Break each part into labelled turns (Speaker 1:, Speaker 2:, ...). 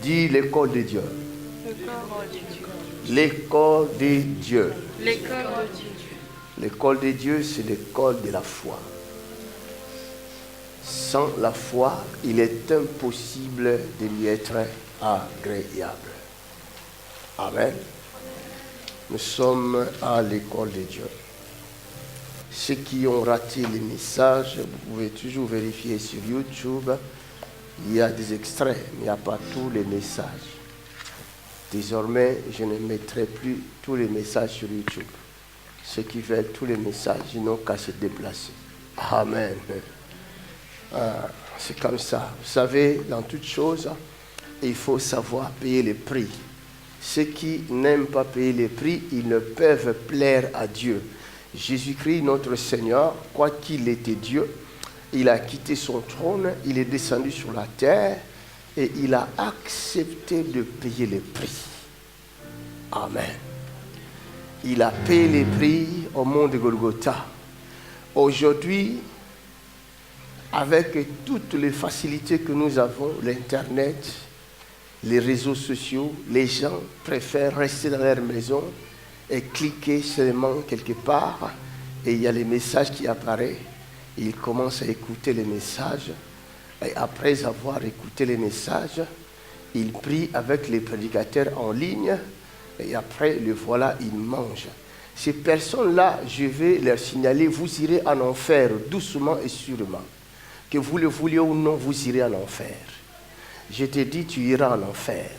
Speaker 1: Dis l'école de Dieu.
Speaker 2: L'école de Dieu.
Speaker 1: L'école de Dieu.
Speaker 2: L'école de Dieu.
Speaker 1: L'école de Dieu, c'est l'école de la foi. Sans la foi, il est impossible de lui être agréable. Amen. Nous sommes à l'école de Dieu. Ceux qui ont raté les messages, vous pouvez toujours vérifier sur YouTube. Il y a des extraits, mais il n'y a pas tous les messages. Désormais, je ne mettrai plus tous les messages sur YouTube. Ceux qui veulent tous les messages, ils n'ont qu'à se déplacer. Amen. C'est comme ça. Vous savez, dans toute chose, il faut savoir payer le prix. Ceux qui n'aiment pas payer les prix, ils ne peuvent plaire à Dieu. Jésus-Christ, notre Seigneur, quoi qu'il était Dieu, il a quitté son trône, il est descendu sur la terre et il a accepté de payer les prix. Amen. Il a payé les prix au mont de Golgotha. Aujourd'hui, avec toutes les facilités que nous avons, l'Internet, les réseaux sociaux, les gens préfèrent rester dans leur maison et cliquer seulement quelque part et il y a les messages qui apparaissent. Ils commencent à écouter les messages et après avoir écouté les messages, ils prient avec les prédicateurs en ligne et après, le voilà, ils mangent. Ces personnes-là, je vais leur signaler, vous irez en enfer doucement et sûrement. Que vous le vouliez ou non, vous irez en enfer. Je te dis, tu iras en enfer.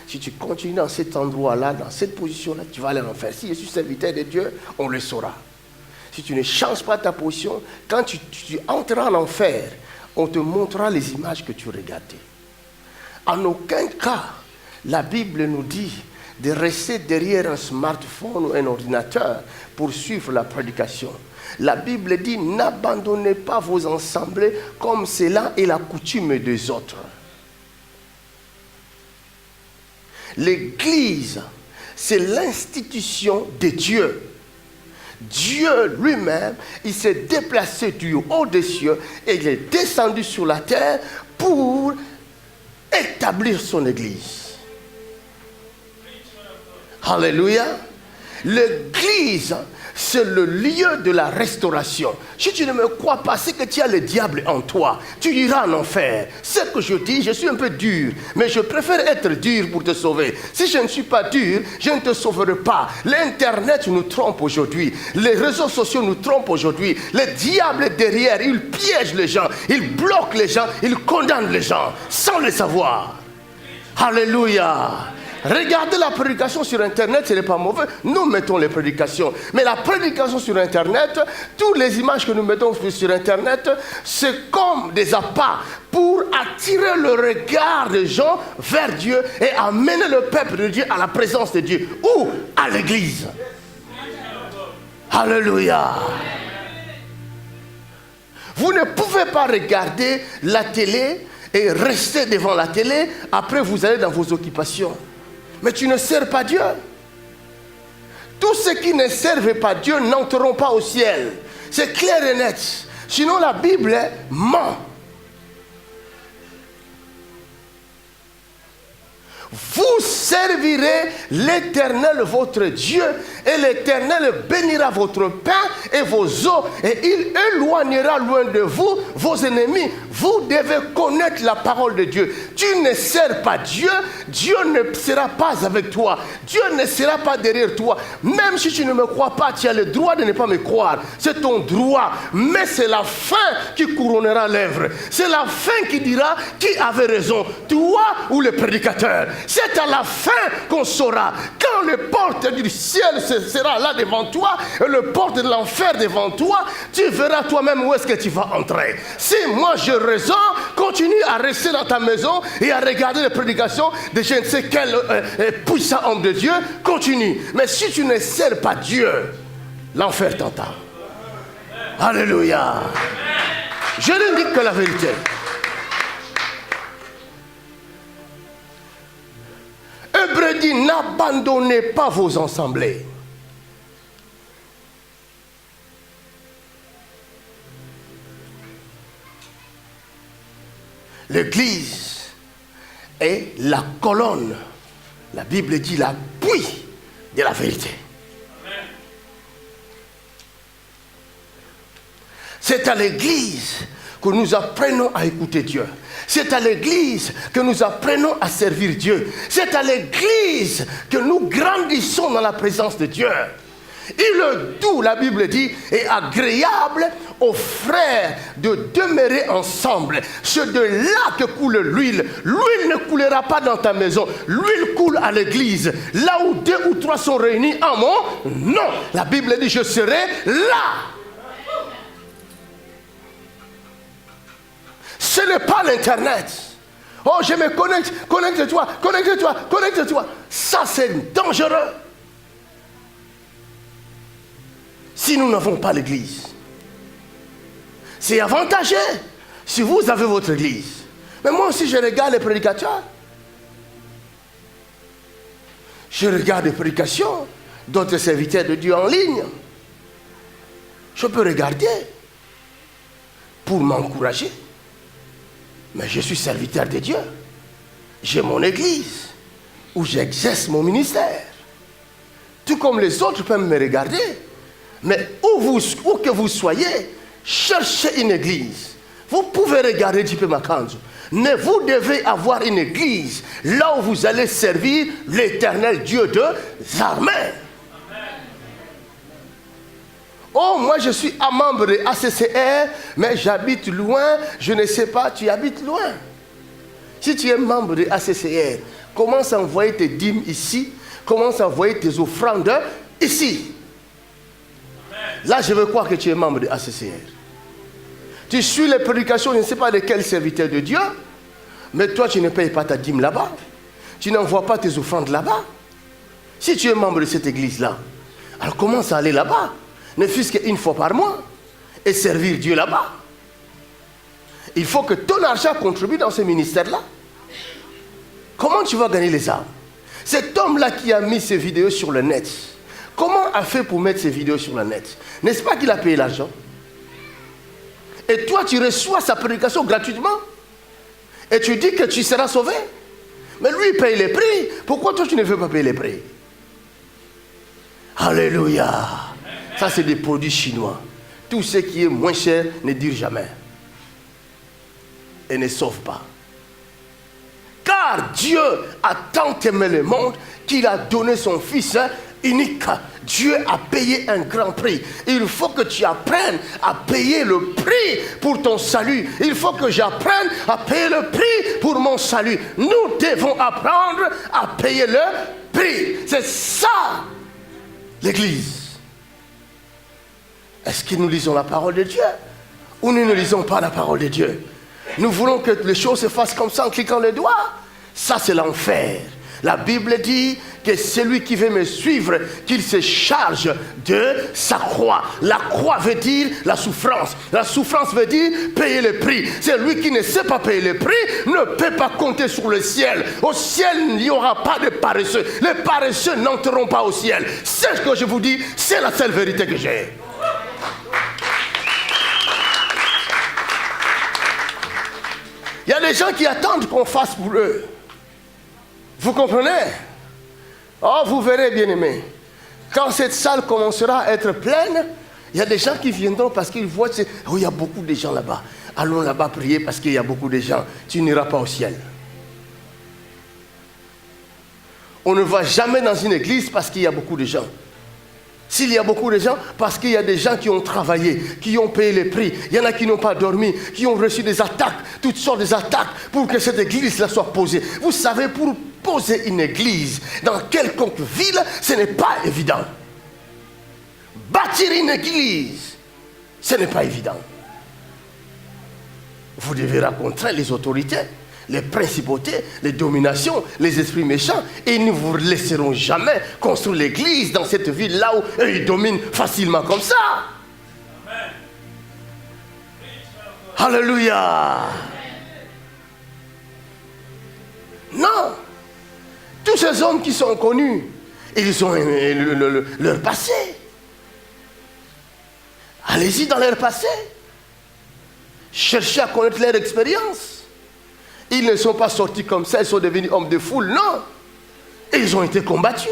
Speaker 1: Si tu continues dans cet endroit-là, dans cette position-là, tu vas aller en enfer. Si je suis serviteur de Dieu, on le saura. Si tu ne changes pas ta position, quand tu entreras en enfer, on te montrera les images que tu regardais. En aucun cas, la Bible nous dit de rester derrière un smartphone ou un ordinateur pour suivre la prédication. La Bible dit, n'abandonnez pas vos assemblées comme cela est la coutume des autres. L'Église, c'est l'institution de Dieu. Dieu lui-même, il s'est déplacé du haut des cieux et il est descendu sur la terre pour établir son Église. Alléluia. L'Église, c'est le lieu de la restauration. Si tu ne me crois pas, c'est que tu as le diable en toi. Tu iras en enfer. Ce que je dis, je suis un peu dur, mais je préfère être dur pour te sauver. Si je ne suis pas dur, je ne te sauverai pas. L'Internet nous trompe aujourd'hui. Les réseaux sociaux nous trompent aujourd'hui. Le diable est derrière, il piège les gens, il bloque les gens, il condamne les gens, sans le savoir. Alléluia. Regardez la prédication sur Internet, ce n'est pas mauvais. Nous mettons les prédications. Mais la prédication sur Internet, toutes les images que nous mettons sur Internet, c'est comme des appâts pour attirer le regard des gens vers Dieu et amener le peuple de Dieu à la présence de Dieu ou à l'église. Alléluia. Vous ne pouvez pas regarder la télé et rester devant la télé, après vous allez dans vos occupations. Mais tu ne sers pas Dieu. Tous ceux qui ne servent pas Dieu n'entreront pas au ciel. C'est clair et net. Sinon la Bible ment. Vous servirez l'Éternel votre Dieu et l'Éternel bénira votre pain et vos eaux et il éloignera loin de vous vos ennemis. Vous devez connaître la parole de Dieu. Tu ne sers pas Dieu, Dieu ne sera pas avec toi. Dieu ne sera pas derrière toi. Même si tu ne me crois pas, tu as le droit de ne pas me croire. C'est ton droit. Mais c'est la fin qui couronnera l'œuvre. C'est la fin qui dira qui avait raison, toi ou le prédicateur. C'est à la fin qu'on saura. Quand le porte du ciel sera là devant toi et le porte de l'enfer devant toi, tu verras toi-même où est-ce que tu vas entrer. Si moi j'ai raison, continue à rester dans ta maison et à regarder les prédications de je ne sais quel puissant homme de Dieu, continue. Mais si tu ne sers pas Dieu, l'enfer t'entend. Alléluia. Je ne dis que la vérité. Hébreu dit, n'abandonnez pas vos assemblées. L'Église est la colonne. La Bible dit l'appui de la vérité. C'est à l'église que nous apprenons à écouter Dieu. C'est à l'église que nous apprenons à servir Dieu. C'est à l'église que nous grandissons dans la présence de Dieu. Et le doux, la Bible dit, est agréable aux frères de demeurer ensemble. C'est de là que coule l'huile. L'huile ne coulera pas dans ta maison. L'huile coule à l'église. Là où 2 ou 3 sont réunis en mon nom. La Bible dit, je serai là. Ce n'est pas l'Internet. Oh, je me connecte, connecte-toi, connecte-toi, connecte-toi. Ça, c'est dangereux. Si nous n'avons pas l'église, c'est avantageux si vous avez votre église. Mais moi aussi, je regarde les prédicateurs. Je regarde les prédications d'autres serviteurs de Dieu en ligne. Je peux regarder pour m'encourager. Mais je suis serviteur de Dieu. J'ai mon église où j'exerce mon ministère. Tout comme les autres peuvent me regarder. Mais où que vous soyez, cherchez une église. Vous pouvez regarder J.P. Makanzo. Mais vous devez avoir une église là où vous allez servir l'éternel Dieu des armées. Oh, moi je suis un membre de ACCR, mais j'habite loin. Je ne sais pas, tu habites loin. Si tu es membre de ACCR, commence à envoyer tes dîmes ici. Commence à envoyer tes offrandes ici. Là, je veux croire que tu es membre de ACCR. Tu suis les prédications, je ne sais pas de quel serviteur de Dieu, mais toi, tu ne payes pas ta dîme là-bas. Tu n'envoies pas tes offrandes là-bas. Si tu es membre de cette église-là, alors commence à aller là-bas. Ne fût-ce qu'une fois par mois et servir Dieu là-bas. Il faut que ton argent contribue dans ce ministère-là. Comment tu vas gagner les âmes? Cet homme-là qui a mis ses vidéos sur le net, comment a fait pour mettre ses vidéos sur le net? N'est-ce pas qu'il a payé l'argent? Et toi, tu reçois sa prédication gratuitement. Et tu dis que tu seras sauvé. Mais lui, il paye les prix. Pourquoi toi, tu ne veux pas payer les prix? Alléluia. Ça, c'est des produits chinois. Tout ce qui est moins cher ne dure jamais. Et ne sauve pas. Car Dieu a tant aimé le monde qu'il a donné son Fils unique. Dieu a payé un grand prix. Il faut que tu apprennes à payer le prix pour ton salut. Il faut que j'apprenne à payer le prix pour mon salut. Nous devons apprendre à payer le prix. C'est ça, l'Église. Est-ce que nous lisons la parole de Dieu ou nous ne lisons pas la parole de Dieu? Nous voulons que les choses se fassent comme ça en cliquant les doigts. Ça, c'est l'enfer. La Bible dit que celui qui veut me suivre, qu'il se charge de sa croix. La croix veut dire la souffrance. La souffrance veut dire payer le prix. Celui qui ne sait pas payer le prix ne peut pas compter sur le ciel. Au ciel, il n'y aura pas de paresseux. Les paresseux n'entreront pas au ciel. C'est ce que je vous dis, c'est la seule vérité que j'ai. Il y a des gens qui attendent qu'on fasse pour eux. Vous comprenez? Oh, vous verrez, bien-aimés. Quand cette salle commencera à être pleine, il y a des gens qui viendront parce qu'ils voient que oh, il y a beaucoup de gens là-bas. Allons là-bas prier parce qu'il y a beaucoup de gens. Tu n'iras pas au ciel. On ne va jamais dans une église parce qu'il y a beaucoup de gens. S'il y a beaucoup de gens, parce qu'il y a des gens qui ont travaillé, qui ont payé les prix. Il y en a qui n'ont pas dormi, qui ont reçu des attaques, toutes sortes d'attaques pour que cette église-là soit posée. Vous savez, pour poser une église dans quelconque ville, ce n'est pas évident. Bâtir une église, ce n'est pas évident. Vous devez rencontrer les autorités, les principautés, les dominations, les esprits méchants, et ils ne vous laisseront jamais construire l'église dans cette ville là où eux, ils dominent facilement comme ça. Amen. Alléluia. Non. Tous ces hommes qui sont connus, ils ont leur passé. Allez-y dans leur passé. Cherchez à connaître leur expérience. Ils ne sont pas sortis comme ça, ils sont devenus hommes de foule, non. Ils ont été combattus.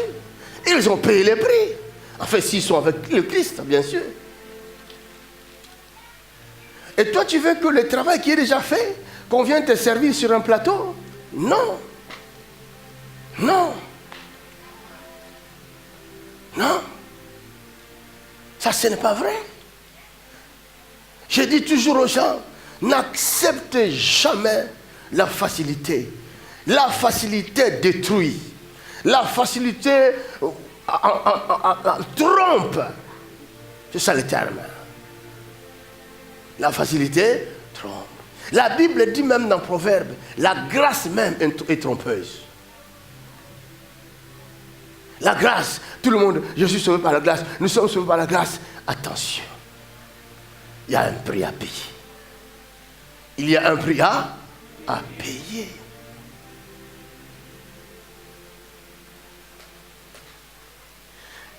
Speaker 1: Ils ont payé les prix. Enfin, s'ils sont avec le Christ, bien sûr. Et toi, tu veux que le travail qui est déjà fait, qu'on vienne te servir sur un plateau? Non. Non. Non. Ça, ce n'est pas vrai. Je dis toujours aux gens, n'acceptez jamais la facilité. La facilité détruit. La facilité trompe. C'est ça le terme. La facilité trompe. La Bible dit même dans Proverbe, la grâce même est trompeuse. La grâce, tout le monde, je suis sauvé par la grâce, nous sommes sauvés par la grâce. Attention, il y a un prix à payer. Il y a un prix à payer.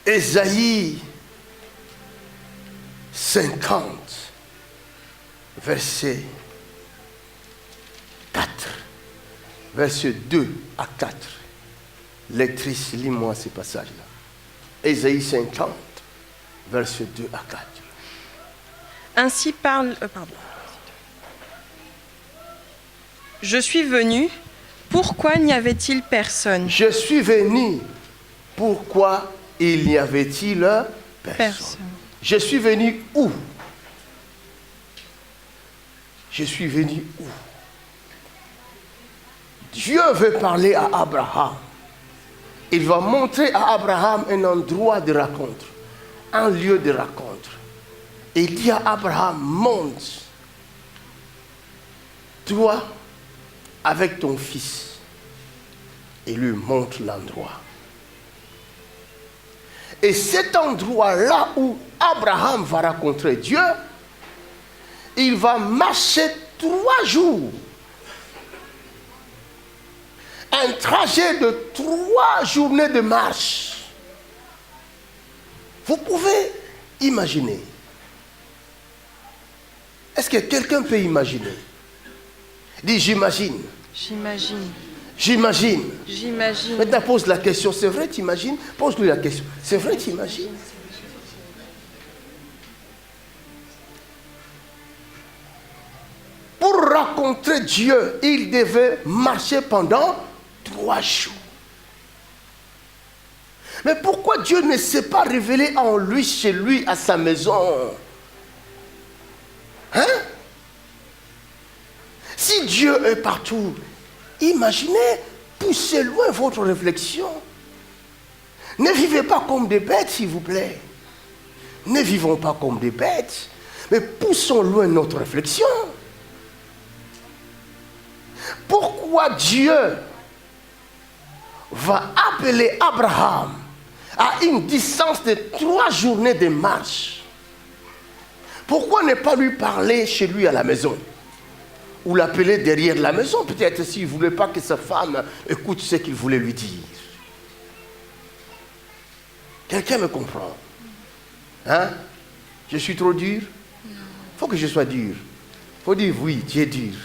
Speaker 1: Ésaïe 50, verset 4, verset 2 à 4. Lectrice, lis-moi ces passages-là. Ésaïe 50, verset 2 à 4.
Speaker 3: Ainsi parle... Je suis venu, pourquoi n'y avait-il personne?
Speaker 1: Je suis venu, pourquoi il n'y avait-il personne? Je suis venu où? Je suis venu où? Dieu veut parler à Abraham. Il va montrer à Abraham un endroit de rencontre, un lieu de rencontre. Et il dit à Abraham, monte, toi avec ton fils, et lui montre l'endroit. Et cet endroit-là où Abraham va rencontrer Dieu, il va marcher 3 jours. Un trajet de 3 journées de marche. Vous pouvez imaginer. Est-ce que quelqu'un peut imaginer? Dis, j'imagine.
Speaker 3: J'imagine.
Speaker 1: J'imagine.
Speaker 3: J'imagine.
Speaker 1: Maintenant, pose la question. C'est vrai, tu imagines? Pose-lui la question. C'est vrai, tu imagines? Pour rencontrer Dieu, il devait marcher pendant 3 jours. Mais pourquoi Dieu ne s'est pas révélé en lui, chez lui, à sa maison? Hein? Si Dieu est partout, imaginez, poussez loin votre réflexion. Ne vivez pas comme des bêtes, s'il vous plaît. Ne vivons pas comme des bêtes, mais poussons loin notre réflexion. Pourquoi Dieu va appeler Abraham à une distance de 3 journées de marche? Pourquoi ne pas lui parler chez lui à la maison? Ou l'appeler derrière la maison, peut-être s'il ne voulait pas que sa femme écoute ce qu'il voulait lui dire. Quelqu'un me comprend? Hein? Je suis trop dur? Il faut que je sois dur. Il faut dire oui, tu es dur.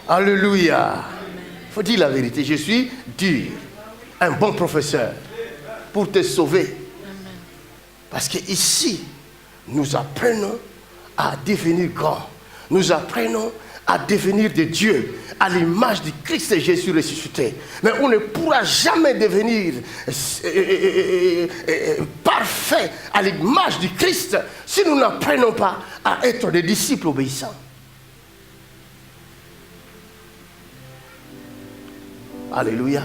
Speaker 1: Alléluia. Il faut dire la vérité, je suis dur. Un bon professeur pour te sauver. Parce qu'ici, nous apprenons à devenir grands. Nous apprenons à devenir de Dieu, à l'image du Christ et Jésus ressuscité. Mais on ne pourra jamais devenir parfait à l'image du Christ si nous n'apprenons pas à être des disciples obéissants. Alléluia.